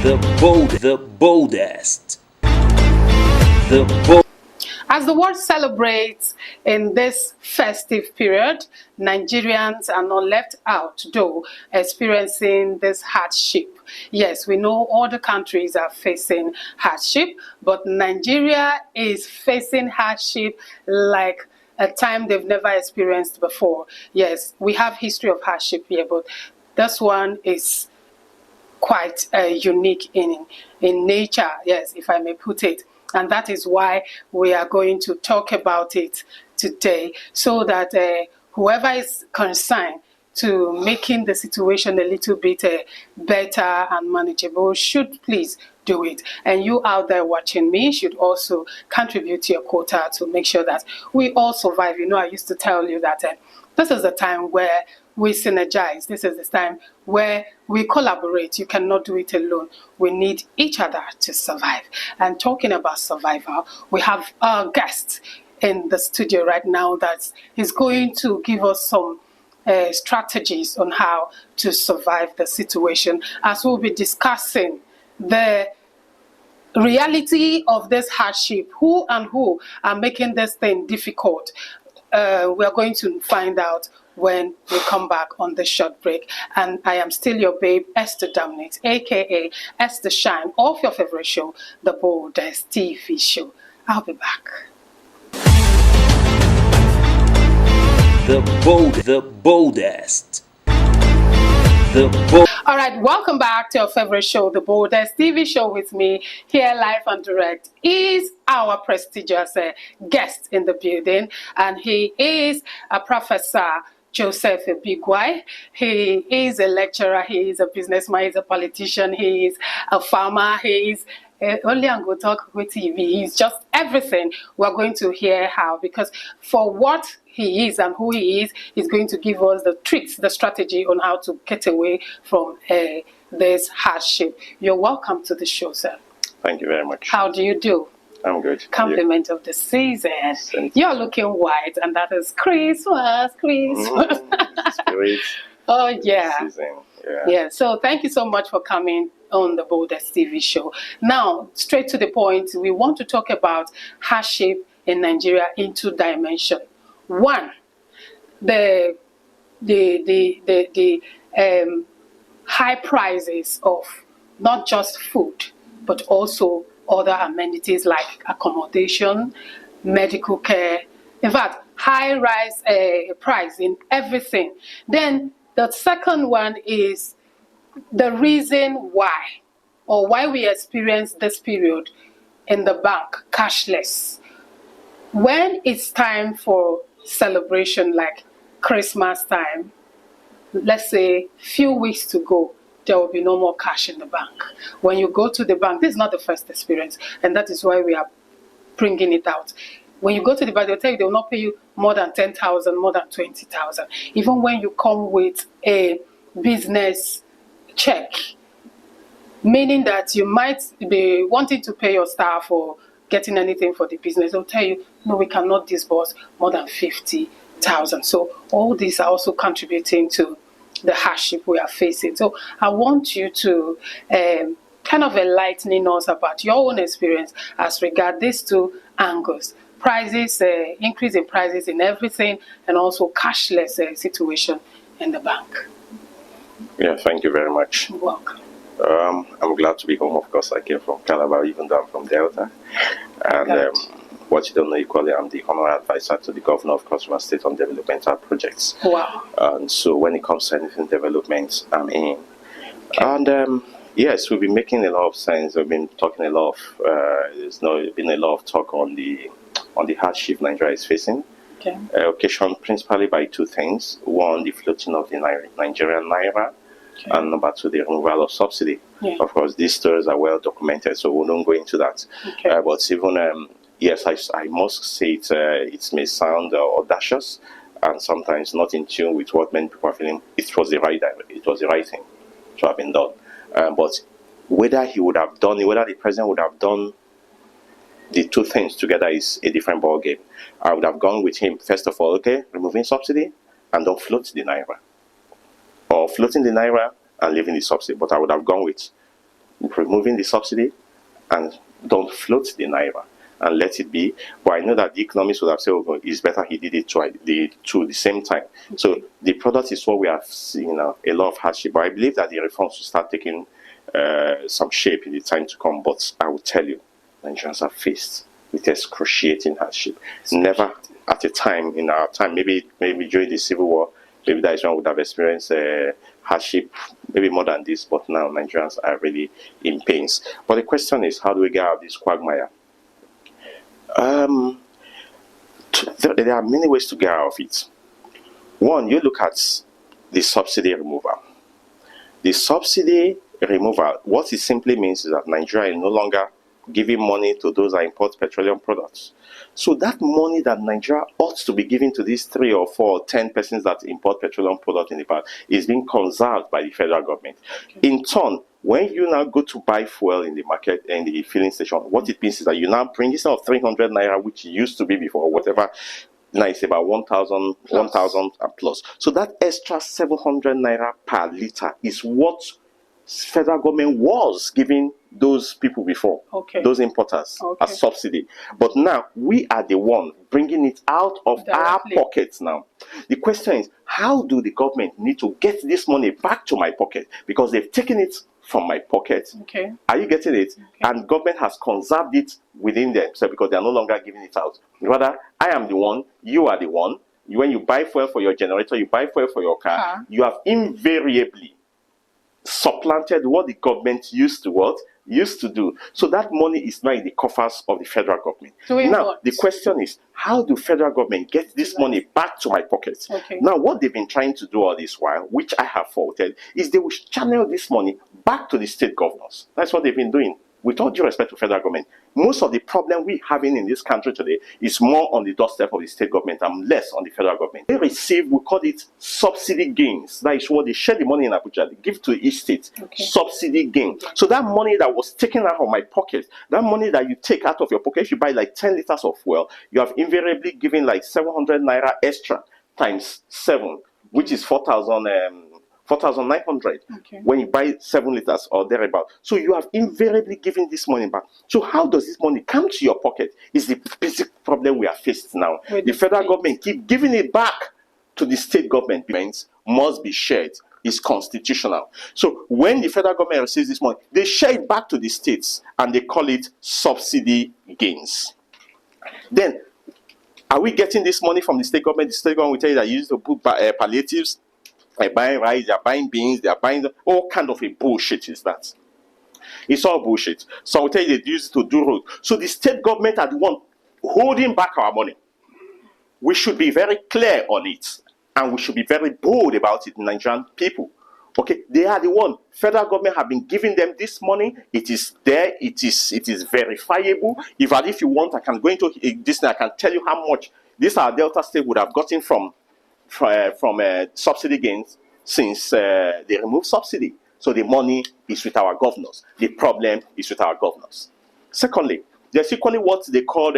The boldest. The bold. As the world celebrates in this festive period, Nigerians are not left out, though, experiencing this hardship. Yes, we know other countries are facing hardship, but Nigeria is facing hardship like a time they've never experienced before. Yes, we have history of hardship here, but this one is quite unique in nature, yes, if I may put it. And that is why we are going to talk about it today, so that whoever is concerned to making the situation a little bit better and manageable should please do it. And you out there watching me should also contribute to your quota to make sure that we all survive. You know, I used to tell you that this is the time where we synergize. This is the time where we collaborate. You cannot do it alone. We need each other to survive. And talking about survival, we have our guest in the studio right now that is going to give us some strategies on how to survive the situation, as we'll be discussing the reality of this hardship, who are making this thing difficult. We are going to find out when we come back on the short break. And I am still your babe, Esther Dominate, aka Esther Shine, of your favorite show, The Boldest TV show. I'll be back. The boldest. All right, welcome back to our favorite show, The Boldest TV show. With me here live and direct is our prestigious guest in the building, and he is a Professor Joseph Bigwai. He is a lecturer, he is a businessman, he is a politician, he is a farmer, he is only I'm going to talk with TV. He's just everything. We're going to hear how, because for what he is and who he is, he's going to give us the tricks, the strategy on how to get away from this hardship. You're welcome to the show, sir. Thank you very much. How do you do? I'm good. Compliment of the season. You're looking white, and that is Christmas. Spirit. Oh, yeah. Season. Yeah. So thank you so much for coming on the Boldest TV show. Now, straight to the point, we want to talk about hardship in Nigeria in two dimensions. One, the high prices of not just food, but also other amenities like accommodation, medical care. In fact, high price in everything. Then the second one is the reason why, or why we experience this period in the bank cashless. When it's time for celebration like Christmas time, let's say few weeks to go, there will be no more cash in the bank. When you go to the bank, this is not the first experience, and that is why we are bringing it out. When you go to the bank, they'll tell you they will not pay you more than 10,000, more than 20,000. Even when you come with a business check, meaning that you might be wanting to pay your staff or getting anything for the business, they'll tell you, no, we cannot disburse more than 50,000. So all these are also contributing to the hardship we are facing. So I want you to kind of enlightening us about your own experience as regard these two angles. Prices, increase in prices in everything, and also cashless situation in the bank. Yeah, thank you very much. You're welcome. I'm glad to be home. Of course, I came from Calabar, even though I'm from Delta. And what you don't know equally, I'm the honorary advisor to the governor of Cross River State on developmental projects. Wow. And so when it comes to anything development, I'm in. Okay. And yes, we've been making a lot of sense. We've been talking a lot of, there's been a lot of talk on the hardship Nigeria is facing. Okay. Occasioned principally by two things. One, the floating of the Nigerian naira. Okay. And number two, the removal of subsidy. Yeah. Of course, these stories are well documented, so we don't go into that. Okay. But even, yes, I must say it may sound audacious and sometimes not in tune with what many people are feeling. It was the right thing to have been done. But whether he would have done it, whether the president would have done the two things together is a different ballgame. I would have gone with him, first of all, okay, removing subsidy and don't float the naira. Or floating the naira and leaving the subsidy. But I would have gone with removing the subsidy and don't float the naira and let it be. But I know that the economists would have said, oh, it's better he did it to the same time. So the product is what we have seen a lot of hardship. But I believe that the reforms will start taking some shape in the time to come. But I will tell you, Nigerians are faced with excruciating hardship. Never at a time in our time, maybe during the Civil War, maybe that is when we would have experienced hardship, maybe more than this, but now Nigerians are really in pains. But the question is, how do we get out of this quagmire? There are many ways to get out of it. One, you look at the subsidy removal. The subsidy removal, what it simply means is that Nigeria is no longer giving money to those that import petroleum products. So that money that Nigeria ought to be giving to these 3 or 4 or 10 persons that import petroleum products in the past is being conserved by the federal government. Okay. In turn, when you now go to buy fuel in the market and the filling station, what it means is that you now bring instead of 300 naira, which used to be before, whatever, now it's about 1,000 plus. So that extra 700 naira per litre is what federal government was giving those people before, those importers, as subsidy. But now we are the one bringing it out of our pockets now. The question is, how do the government need to get this money back to my pocket? Because they've taken it from my pocket. Are you getting it? And government has conserved it within themselves because they are no longer giving it out. Rather, I am the one, you are the one. When you buy fuel for your generator, you buy fuel for your car, you have invariably supplanted what the government used to do. So that money is now in the coffers of the federal government. Now, the question is, how do federal government get this money back to my pocket? Now, what they've been trying to do all this while, which I have faulted, is they will channel this money back to the state governors. That's what they've been doing. With all due respect to federal government, most of the problem we're having in this country today is more on the doorstep of the state government and less on the federal government. They receive, we call it subsidy gains. That is what they share the money in Abuja, they give to each state. Subsidy gain. So that money that was taken out of my pocket, that money that you take out of your pocket, if you buy like 10 liters of fuel, you have invariably given like 700 naira extra times 7, which is 4,900 when you buy 7 liters or thereabout. So you have invariably given this money back. So how does this money come to your pocket is the basic problem we are faced now. The federal government keep giving it back to the state government. Must be shared. It's constitutional. So when the federal government receives this money, they share it back to the states and they call it subsidy gains. Then, are we getting this money from the state government? The state government will tell you that you used to put palliatives. They're buying rice, they're buying beans, they're buying all kind of a bullshit is that. It's all bullshit. So I will tell you they use it to do road. So the state government are the one holding back our money. We should be very clear on it. And we should be very bold about it, Nigerian people. Okay, they are the one. Federal government have been giving them this money. It is there. It is verifiable. If you want, I can go into this and I can tell you how much this our Delta State would have gotten from subsidy gains since they removed subsidy. So the money is with our governors. The problem is with our governors. Secondly, there's equally what they call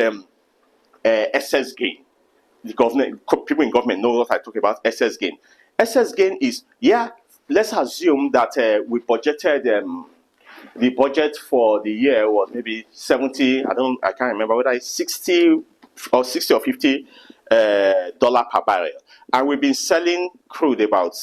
excess gain. The government, people in government know what I talk about, excess gain. Excess gain is, let's assume that we budgeted, the budget for the year was maybe 70, I can't remember whether it's 60 or 50 dollar per barrel. And we've been selling crude about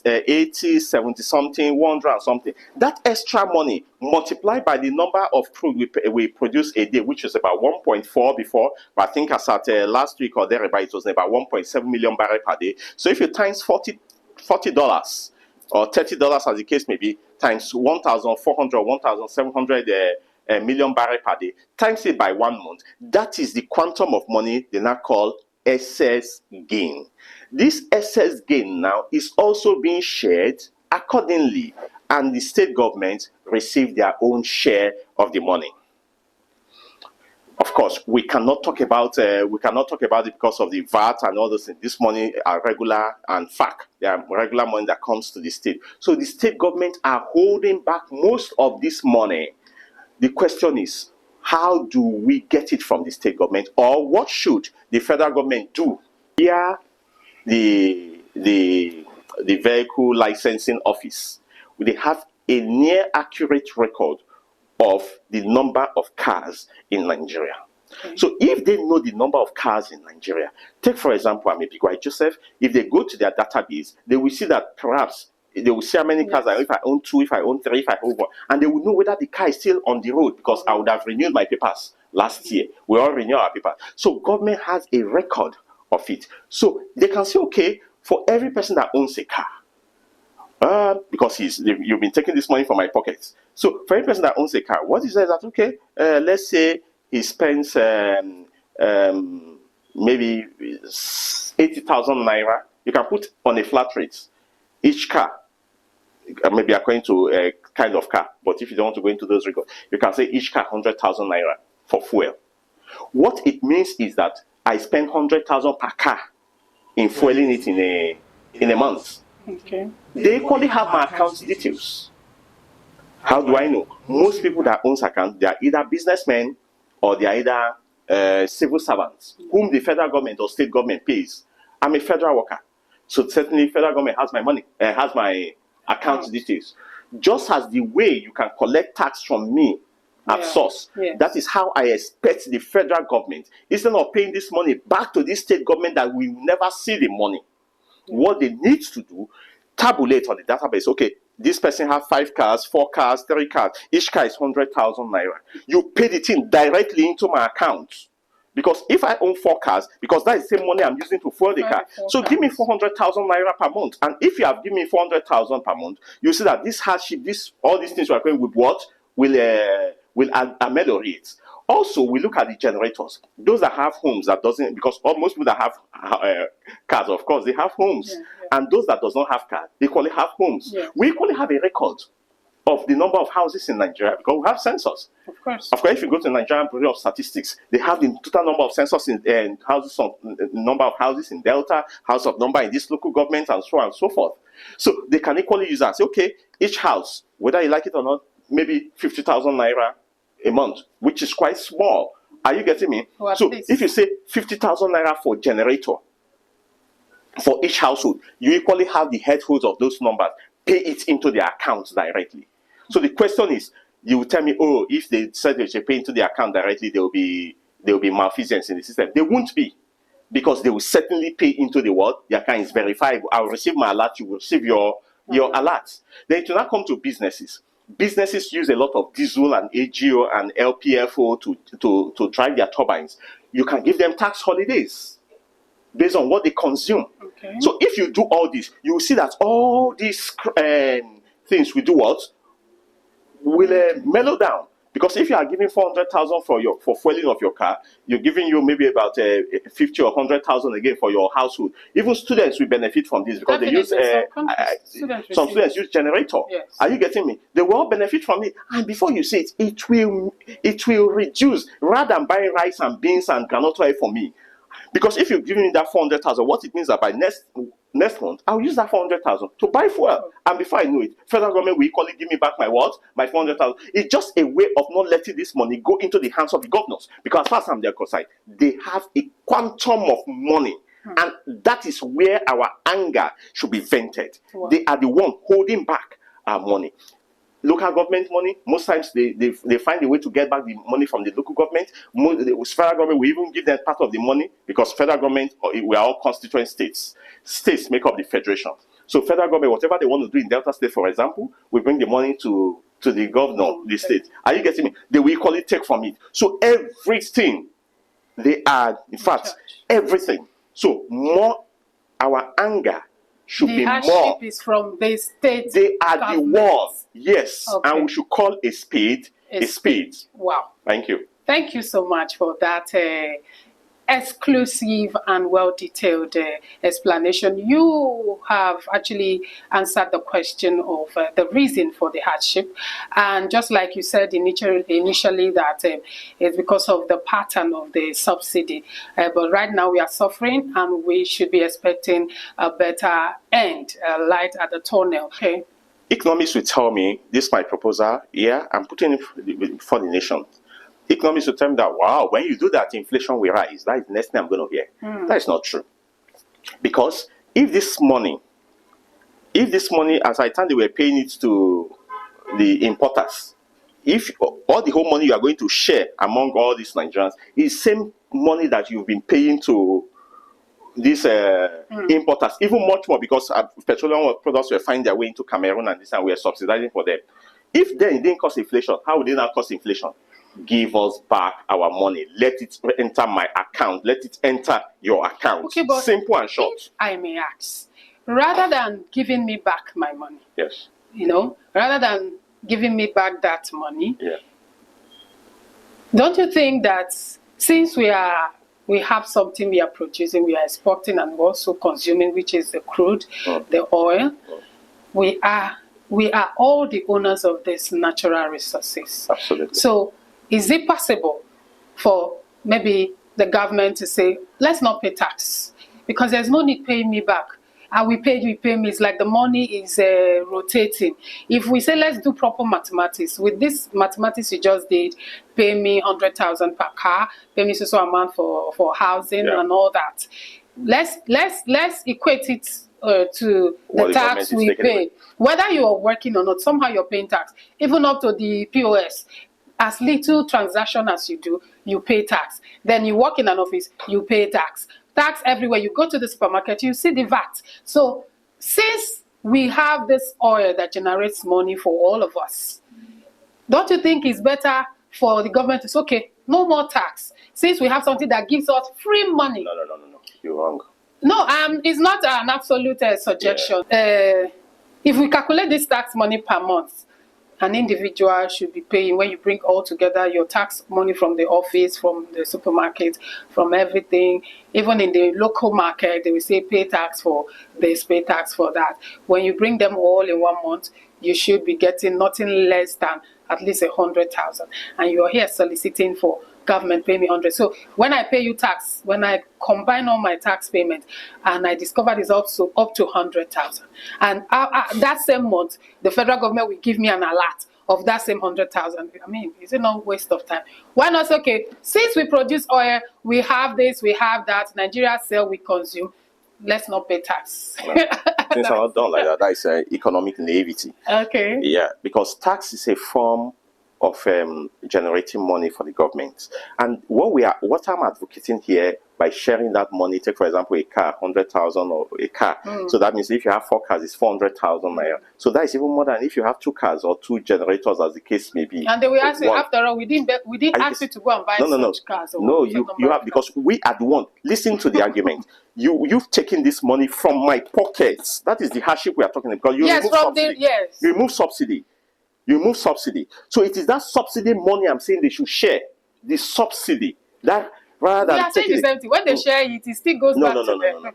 80, 70 something, 100 and something. That extra money multiplied by the number of crude we produce a day, which was about 1.4 before, but I think as at last week or thereabout, it was about 1.7 million barrels per day. So if you times $40 or $30 as the case may be, times 1,400, 1,700 million barrels per day, times it by 1 month, that is the quantum of money they now call excess gain. This excess gain now is also being shared accordingly, and the state government receive their own share of the money. Of course, we cannot talk about it because of the VAT and all those things. This money are regular and FAC. They are regular money that comes to the state. So the state government are holding back most of this money. The question is, how do we get it from the state government, or what should the federal government do? Here, the vehicle licensing office, they have a near accurate record of the number of cars in Nigeria. Okay. So if they know the number of cars in Nigeria, take for example, I'm a big white Joseph, if they go to their database, they will see that perhaps they will see how many cars, if I own 2, if I own 3, if I own 1, and they will know whether the car is still on the road, because I would have renewed my papers last year. We all renew our papers. So government has a record of it. So they can say, okay, for every person that owns a car, because you've been taking this money from my pockets. So for every person that owns a car, what is that? Okay, let's say he spends maybe 80,000 naira. You can put on a flat rate each car, maybe according to a kind of car. But if you don't want to go into those records, you can say each car 100,000 naira for fuel. What it means is that I spend 100,000 per car in fueling it in a month. Okay. They equally have my account details. How do I know? Most people that owns account, they are either businessmen or they are either civil servants whom the federal government or state government pays. I'm a federal worker, so certainly federal government has my money, has my account details. Just as the way you can collect tax from me at source, that is how I expect the federal government, instead of paying this money back to this state government that we will never see the money, what they need to do, tabulate on the database. Okay, this person has 5 cars, 4 cars, 3 cars. Each car is 100,000 naira. You paid it in directly into my account. Because if I own 4 cars, because that is the same money I'm using to fuel the car. So give me 400,000 naira per month. And if you have given me 400,000 per month, you see that this hardship, all these things we are going with what will ameliorate. Also, we look at the generators. Those that have homes that doesn't, because most people that have cars, of course, they have homes. And those that does not have cars, they equally have homes. We equally have a record of the number of houses in Nigeria because we have census. Of course, if you go to the Nigerian Bureau of Statistics, they have the total number of census in houses, number of houses in Delta, house of number in this local government, and so on and so forth. So they can equally use that. Say, okay, each house, whether you like it or not, maybe 50,000 naira a month, which is quite small. Are you getting me? Well, so if you say 50,000 naira for generator for each household, you equally have the headholds of those numbers. Pay it into their accounts directly. So the question is, you will tell me, oh, if they said they should pay into the account directly, there will be malfeasance in the system. They won't be, because they will certainly pay into the what? The account is verifiable. I will receive my alert. You will receive your alert. Then to now come to businesses. Businesses use a lot of diesel and AGO and LPFO to drive their turbines. You can give them tax holidays based on what they consume. Okay. So if you do all this, you will see that all these things will do what? Will mellow down. Because if you are giving 400,000 for fueling of your car, you're giving you maybe about 50 or 100,000 again for your household. Even students will benefit from this because they use some students use generator. Yes. Are you getting me? They will all benefit from it, and before you say it will reduce rather than buying rice and beans and groundnut oil for me. Because if you're giving me that 400,000, what it means that by next month, I'll use that 400,000 to buy fuel. And before I know it, federal government will equally give me back my what? My 400,000. It's just a way of not letting this money go into the hands of the governors. Because as far as I'm their side, they have a quantum of money. And that is where our anger should be vented. Wow. They are the one holding back our money. Local government money, most times they find a way to get back the money from the local government. The federal government will even give them part of the money, because federal government, we are all constituent states. States make up the federation. So federal government, whatever they want to do in Delta State, for example, we bring the money to the governor, the state. Are you getting me? They will equally take from it. So everything, they are, in fact, everything. So more our anger should be more. The hardship is from the state. They are the ones, yes. Okay. And we should call a spade a spade. Wow. Thank you. Thank you so much for that exclusive and well-detailed explanation. You have actually answered the question of the reason for the hardship. And just like you said initially that it's because of the pattern of the subsidy. But right now we are suffering, and we should be expecting a better end, a light at the tunnel. Okay. Economists will tell me, this is my proposal, I'm putting it for the nation. Economists will tell me that, wow, when you do that, inflation will rise. That is the next thing I'm going to hear. That is not true. Because if this money, as I thought they were paying it to the importers, if all the whole money you are going to share among all these Nigerians is same money that you've been paying to these importers, even much more, because petroleum products will find their way into Cameroon and this, and we are subsidizing for them. If then it didn't cause inflation, how would it not cause inflation? Give us back our money. Let it enter my account. Let it enter your account. Okay, but simple and short. If I may ask, rather than giving me back my money, Yes. Rather than giving me back that money, Yeah. don't you think that since we have something we are producing, we are exporting and also consuming, which is the crude, the oil, we are all the owners of these natural resources. Absolutely. So is it possible for maybe the government to say, let's not pay tax because there's no need paying me back? And we pay me. It's like the money is rotating. If we say let's do proper mathematics, with this mathematics you just did, pay me 100,000 per car, pay me so amount for housing and all that. Let's equate it to the tax we pay. Whether you are working or not, somehow you're paying tax. Even up to the POS. As little transaction as you do, you pay tax. Then you work in an office, you pay tax. Tax everywhere. You go to the supermarket, you see the VAT. So since we have this oil that generates money for all of us, don't you think it's better for the government to say, okay, no more tax, since we have something that gives us free money? No. You're wrong. No, it's not an absolute suggestion. If we calculate this tax money per month, an individual should be paying, when you bring all together your tax money from the office, from the supermarket, from everything, even in the local market, they will say pay tax for this, pay tax for that. When you bring them all in 1 month, you should be getting nothing less than at least 100,000. And you're here soliciting for government pay me 100. So when I pay you tax, when I combine all my tax payment, and I discover it's also up to 100,000, and that same month the federal government will give me an alert of that same 100,000. I mean, is it not waste of time? Why not? Okay, since we produce oil, we have this, we have that. Nigeria sell, we consume. Let's not pay tax. No. Things are not done like that. That is economic naivety. Okay. Yeah, because tax is a form of generating money for the government. And what I'm advocating here by sharing that money, take for example a car, 100,000 or a car. So that means if you have 4 cars, it's 400,000 naira. So that is even more than if you have 2 cars or 2 generators, as the case may be. And they will ask you, after all, we didn't ask you to go and buy such cars. No, you have, because we are the one. Listen to the argument. You've taken this money from my pockets. That is the hardship we are talking about. You remove subsidy. You remove subsidy. You remove subsidy. So it is that subsidy money I'm saying they should share. The subsidy. That rather than taking the same thing. When they share it, it still goes back to them.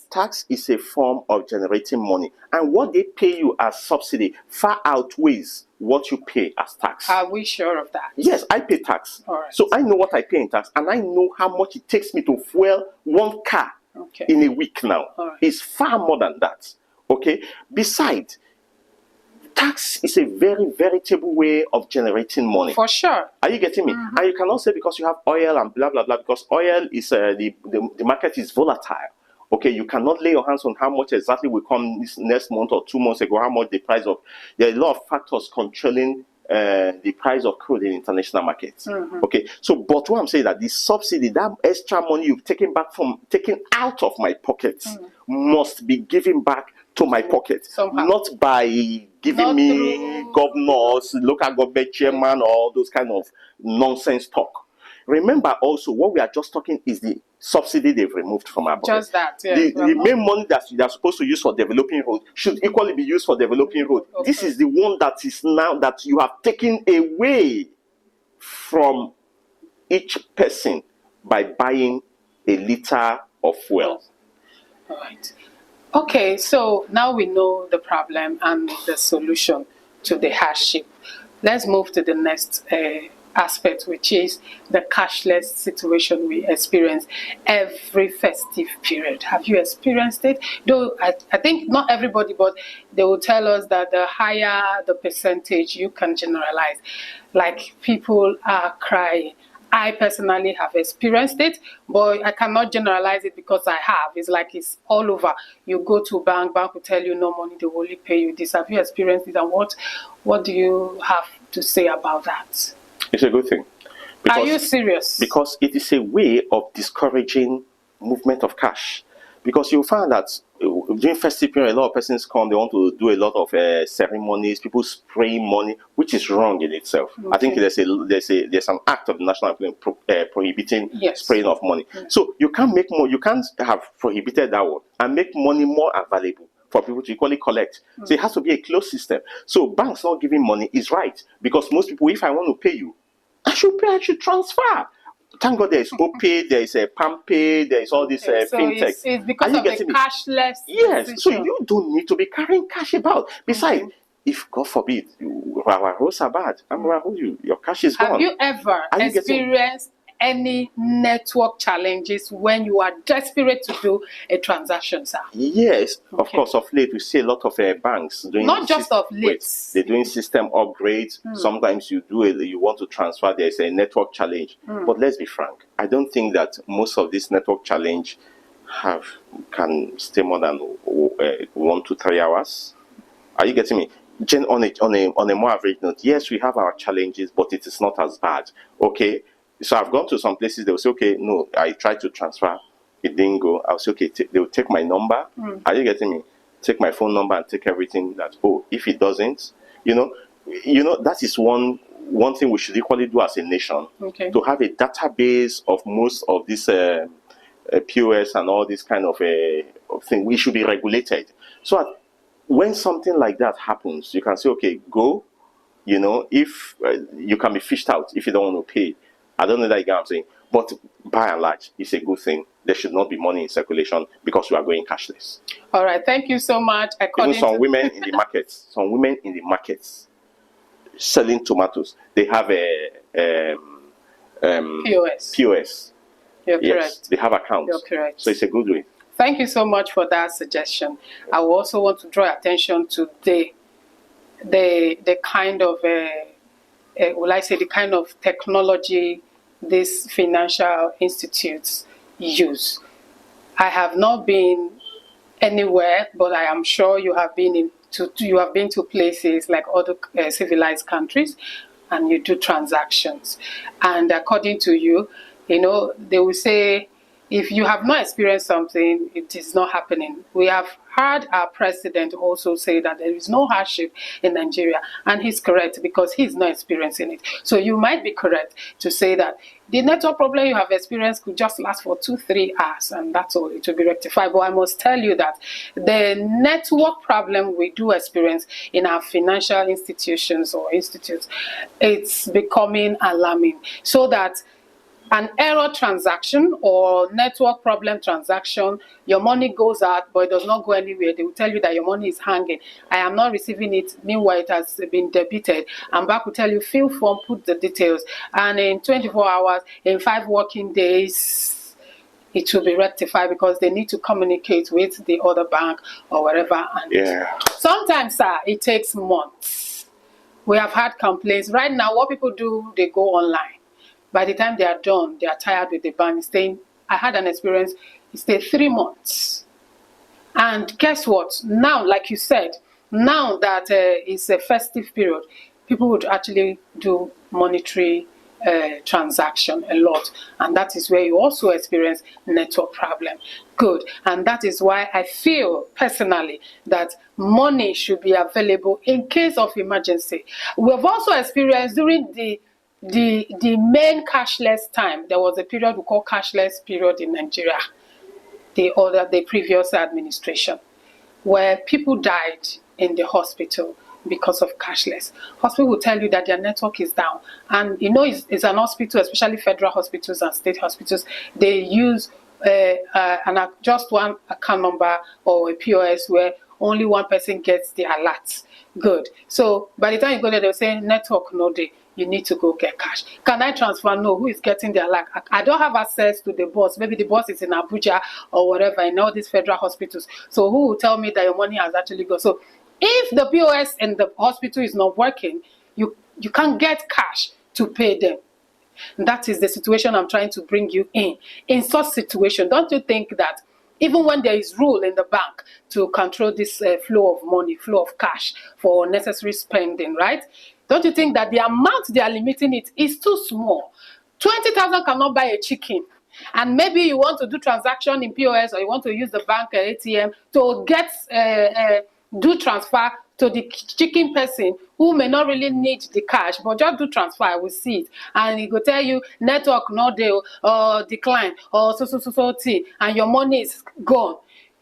Tax is a form of generating money. And what they pay you as subsidy far outweighs what you pay as tax. Are we sure of that? Yes, I pay tax. All right. So I know what I pay in tax, and I know how much it takes me to fuel 1 car in a week now. Right. It's far more than that. Okay? Besides, tax is a very veritable way of generating money. For sure. Are you getting me? And you cannot say because you have oil and blah, blah, blah, because oil is, the market is volatile. Okay, you cannot lay your hands on how much exactly will come this next month or 2 months ago, how much the price of, there are a lot of factors controlling the price of crude in international markets. Okay, so, but what I'm saying that the subsidy, that extra money you've taken out of my pockets must be given back to my pocket, not by giving me governors, local government chairman, or all those kind of nonsense talk. Remember also, what we are just talking is the subsidy they've removed from our pocket. Just that, yeah. The main money that they are supposed to use for developing road should equally be used for developing road. Okay. This is the one that is now that you have taken away from each person by buying a liter of fuel. All right. Okay, so now we know the problem and the solution to the hardship. Let's move to the next aspect, which is the cashless situation we experience every festive period. Have you experienced it? Though I think not everybody, but they will tell us that the higher the percentage, you can generalize. Like people are crying. I personally have experienced it, but I cannot generalize it because I have. It's like it's all over. You go to bank will tell you no money, they will only pay you this. Have you experienced it, and what do you have to say about that? It's a good thing. Are you serious? Because it is a way of discouraging movement of cash. Because you'll find that during festive period, a lot of persons come, they want to do a lot of ceremonies, people spraying money, which is wrong in itself. Okay. I think there's an act of the National Assembly prohibiting spraying of money. So you can't make more, you can't have prohibited that one and make money more available for people to equally collect. So it has to be a closed system. So banks not giving money is right, because most people, if I want to pay you, I should transfer. Thank God there is OPay, there is a PalmPay, there is all this fintech. It's because of the cashless. Yes, decision. so you don't need to be carrying cash about. Besides, if God forbid, our roads are bad, your cash is gone. Have you ever experienced any network challenges when you are desperate to do a transaction, sir? Yes, of course. Of late, we see a lot of banks doing. Not just of late. They're doing system upgrades. Sometimes you want to transfer. There's a network challenge. But let's be frank. I don't think that most of this network challenge can stay more than 1 to 3 hours. Are you getting me? On a more average note, yes, we have our challenges, but it is not as bad. Okay. So I've gone to some places, they will say, okay, no, I tried to transfer, it didn't go. I'll say, okay, they will take my number. Are you getting me? Take my phone number and take everything that, if it doesn't, that is one thing we should equally do as a nation. Okay. To have a database of most of this POS and all this kind of thing. We should be regulated. So when something like that happens, you can say, okay, go, if you can be fished out if you don't want to pay. I don't know that you get what I'm saying, but by and large, it's a good thing. There should not be money in circulation because we are going cashless. All right, thank you so much. Even some women in the markets, selling tomatoes, they have a POS. You're correct. They have accounts. You're correct. So it's a good way. Thank you so much for that suggestion. I will also want to draw attention to the kind of the kind of technology these financial institutes use. I have not been anywhere, but I am sure you have been to places like other civilized countries, and you do transactions. And according to you, they will say, if you have not experienced something, it is not happening. We have heard our president also say that there is no hardship in Nigeria, and he's correct because he's not experiencing it. So you might be correct to say that the network problem you have experienced could just last for 2-3 hours, and that's all. It will be rectified. But I must tell you that the network problem we do experience in our financial institutions or institutes, it's becoming alarming. So that an error transaction or network problem transaction, your money goes out, but it does not go anywhere. They will tell you that your money is hanging. I am not receiving it. Meanwhile, it has been debited. And back will tell you, fill form, put the details. And in 24 hours, in 5 working days, it will be rectified because they need to communicate with the other bank or wherever. And sometimes, sir, it takes months. We have had complaints. Right now, what people do, they go online. By the time they are done, they are tired with the bank. I had an experience, it stayed 3 months. And guess what? Now, like you said, now that it's a festive period, people would actually do monetary transaction a lot. And that is where you also experience network problem. Good. And that is why I feel personally that money should be available in case of emergency. We've also experienced during the main cashless time, there was a period we call cashless period in Nigeria, the previous administration, where people died in the hospital because of cashless. Hospital will tell you that their network is down. And it's an hospital, especially federal hospitals and state hospitals, they use just one account number or a POS where only one person gets the alert. Good. So by the time you go there, they'll say network no day. You need to go get cash. Can I transfer? No. Who is getting the alert? I don't have access to the boss. Maybe the boss is in Abuja or whatever in all these federal hospitals. So who will tell me that your money has actually gone? So if the POS in the hospital is not working, you can't get cash to pay them. That is the situation I'm trying to bring you in. In such situation, don't you think that even when there is rule in the bank to control this flow of money, flow of cash for necessary spending, right? Don't you think that the amount they are limiting it is too small? 20,000 cannot buy a chicken. And maybe you want to do transaction in POS, or you want to use the bank ATM to get do transfer to the chicken person who may not really need the cash, but just do transfer. I will see it, and it will tell you network no deal or decline or so thing, and your money is gone.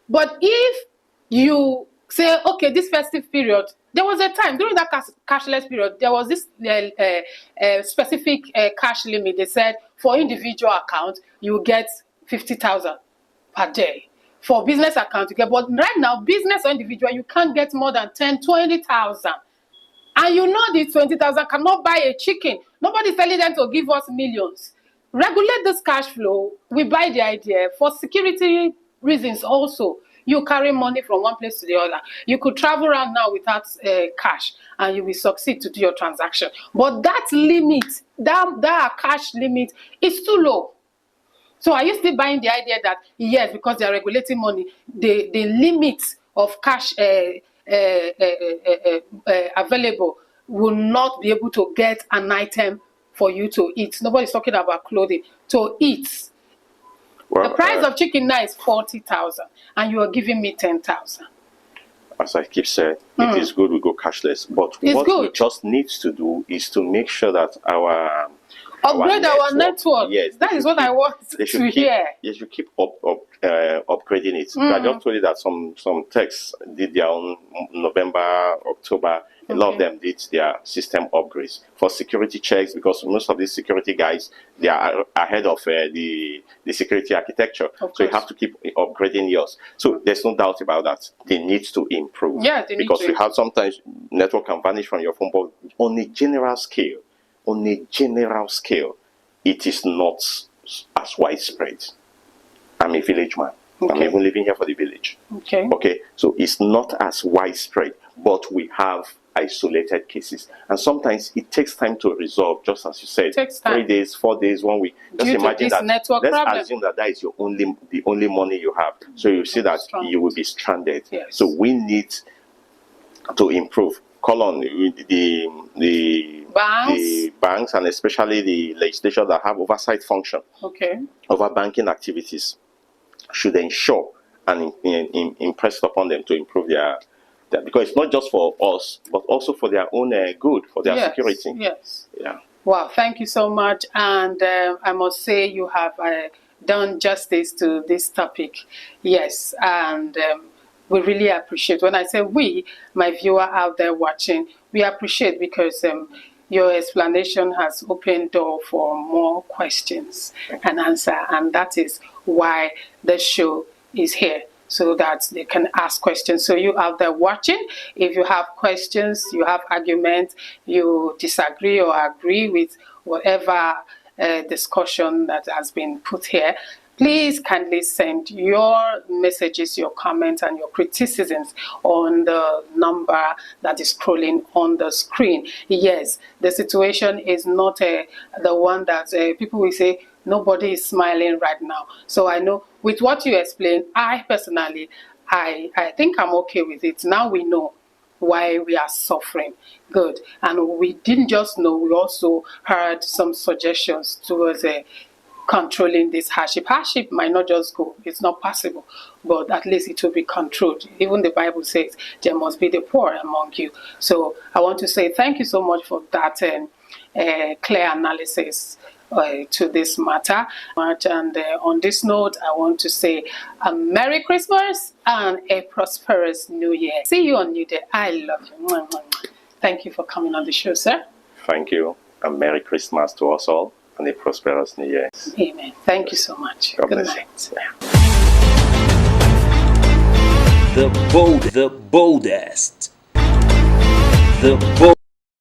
But if you say, okay, this festive period, there was a time during that cashless period, there was this specific cash limit. They said for individual account, you get 50,000 per day. For business account, you get, but right now, business or individual, you can't get more than 10, 20,000. And you know this 20,000 cannot buy a chicken. Nobody's telling them to give us millions. Regulate this cash flow. We buy the idea. For security reasons also, you carry money from one place to the other. You could travel around now without cash, and you will succeed to do your transaction. But that limit, that cash limit is too low. So are you still buying the idea that, yes, because they are regulating money, the limit of cash available will not be able to get an item for you to eat? Nobody's talking about clothing. To eat. Well, the price of chicken now is 40,000, and you are giving me 10,000. As I keep saying, it is good we go cashless. But what we just need to do is to make sure that upgrade our network. Yes, that is what I want to hear. They should keep upgrading it. I just told you that some techs did their own November, October. A lot of them did their system upgrades for security checks, because most of these security guys, they are ahead of the security architecture. So you have to keep upgrading yours. So there's no doubt about that. They need to improve. Yeah, they need because to we have sometimes network can vanish from your phone, but on a general scale, it is not as widespread. I'm a village man. I'm even living here for the village. Okay. So it's not as widespread, but we have isolated cases, and sometimes it takes time to resolve. Just as you said, 3 days, 4 days, 1 week. Just imagine that. Let's assume that is the only money you have. So you see that you will be stranded. Yes. So we need to improve. Call on the banks, and especially the legislation that have oversight function over banking activities should ensure and impress upon them to improve their, because it's not just for us, but also for their own good, for their security. Yes. Yeah. Wow, thank you so much. And I must say you have done justice to this topic. Yes, and we really appreciate. When I say we, my viewer out there watching, we appreciate, because your explanation has opened door for more questions and answer, and that is why the show is here, so that they can ask questions. So you out there watching, if you have questions, you have arguments, you disagree or agree with whatever discussion that has been put here, please kindly send your messages, your comments, and your criticisms on the number that is scrolling on the screen. Yes, the situation is not the one that people will say, nobody is smiling right now. So I know with what you explained, I personally, I think I'm okay with it. Now we know why we are suffering. Good. And we didn't just know, we also heard some suggestions towards controlling this hardship. Hardship might not just go, it's not possible, but at least it will be controlled. Even the Bible says there must be the poor among you. So I want to say thank you so much for that clear analysis to this matter. And on this note, I want to say a Merry Christmas and a prosperous New Year. See you on New Day. I love you. Thank you for coming on the show, sir. Thank you. A Merry Christmas to us all and a prosperous New Year. Amen. Thank you so much. God Good bless night. The boldest. The